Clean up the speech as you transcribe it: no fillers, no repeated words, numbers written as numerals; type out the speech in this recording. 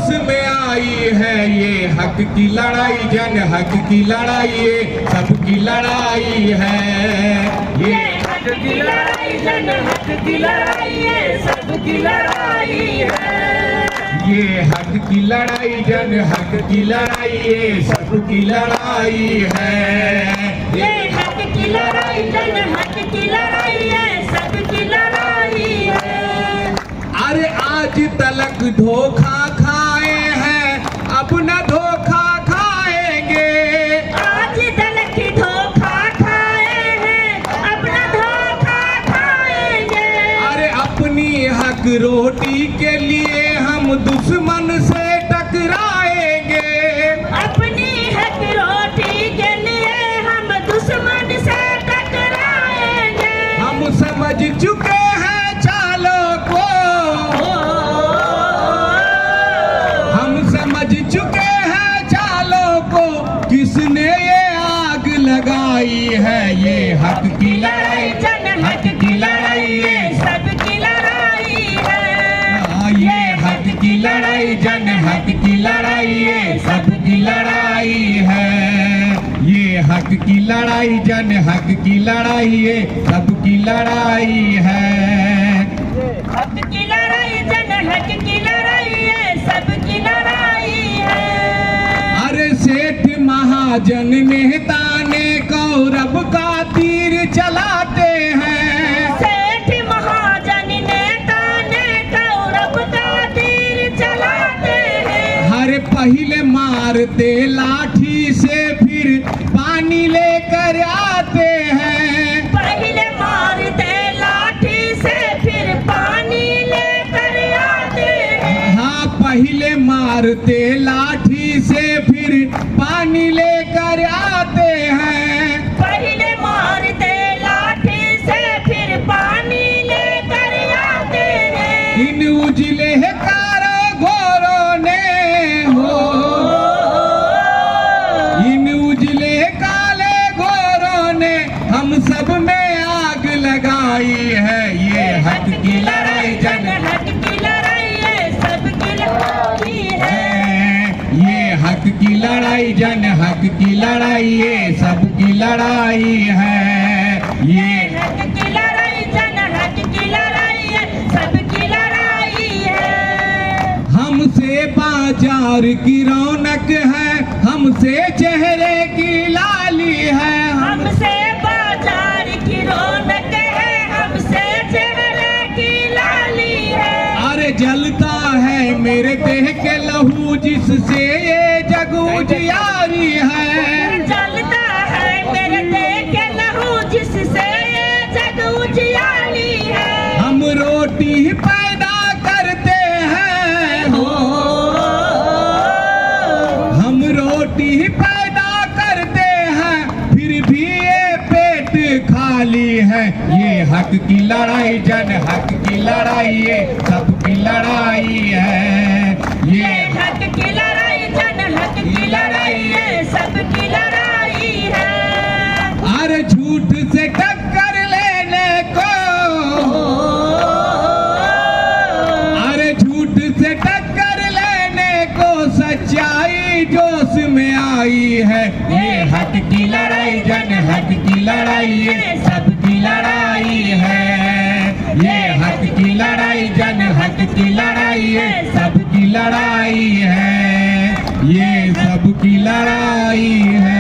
जोश में आई है, ये हक की लड़ाई, जन हक की लड़ाई, ये सबकी लड़ाई है। ये हक की लड़ाई, जन हक की लड़ाई, ये सबकी लड़ाई है। ये हक की लड़ाई, जन हक की लड़ाई, ये सबकी लड़ाई है। ये हक की लड़ाई, जन हक की लड़ाई, ये सबकी लड़ाई है। अरे आज तलक धोखा खाए हैं, अब न धोखा खाएंगे। आज तलक धोखा खाए हैं, अब न धोखा खाएंगे। अरे अपनी हक रोटी के लिए हम दुश्मन से टकराएंगे। अपनी हक रोटी के लिए हम दुश्मन से टकराएंगे। हम समझ चुके हैं चालों को, हम समझ चुके हैं चालों को, किसने ये आग लगाई है। ये हक की लड़ाई, जन हक की लड़ाई, ये सबकी लड़ाई है। ये हक की लड़ाई, जन हक की लड़ाई, ये सबकी लड़ाई है। ये हक की लड़ाई, जन हक की लड़ाई, ये सबकी लड़ाई है। हक की लड़ाई, जन हक की लड़ाई, ये सबकी लड़ाई है। अरे सेठ महाजन नेता ने कौरव का तीर चलाते हैं। सेठ महाजन नेता ने कौरव का तीर चलाते हैं। हर पहले मारते लाठी से, फिर पानी लेकर आते हैं। पहले मारते लाठी से, फिर पानी लेकर आते हैं। हाँ, पहले मारते लाठी से, फिर पानी लेकर आते हैं। पहले मारते लाठी से, फिर पानी लेकर आते हैं। इन उजले कारागारों ने हो, इन उजले काले घोरों ने हम सब में आग लगाई है। ये हक की लड़ाई, जन हक की लड़ाई, ये सबकी लड़ाई है। ये हक की लड़ाई, जन हक की लड़ाई, ये सबकी लड़ाई है। ये हक की लड़ाई, जन हक की लड़ाई, ये सबकी लड़ाई है। हमसे बाजार की रौनक है, हमसे चेहरे की लाली है। हमसे बाजार की रौनक है, हमसे चेहरे की लाली है। अरे जलता है मेरे देह के लहू, जिससे ये जग उजियारी है। जलता है मेरे देह के लहू, जिससे ये जग उजियारी है। हम रोटी पैदा करते हैं, हो, हम रोटी पैदा करते हैं, फिर भी ये पेट खाली है। ये हक की लड़ाई, जन हक की लड़ाई, ये सबकी लड़ाई है। ये हक की लड़ाई, जन हक की लड़ाई, ये सबकी लड़ाई है। अरे झूठ से टक्कर लेने को, अरे झूठ से टक्कर लेने को, सच्चाई जोश में आई है। ये हक की लड़ाई, जन हक की लड़ाई, ये सबकी लड़ाई है। ये हक की लड़ाई, जन हक की लड़ाई, ये सबकी लड़ाई है। ये सबकी लड़ाई है।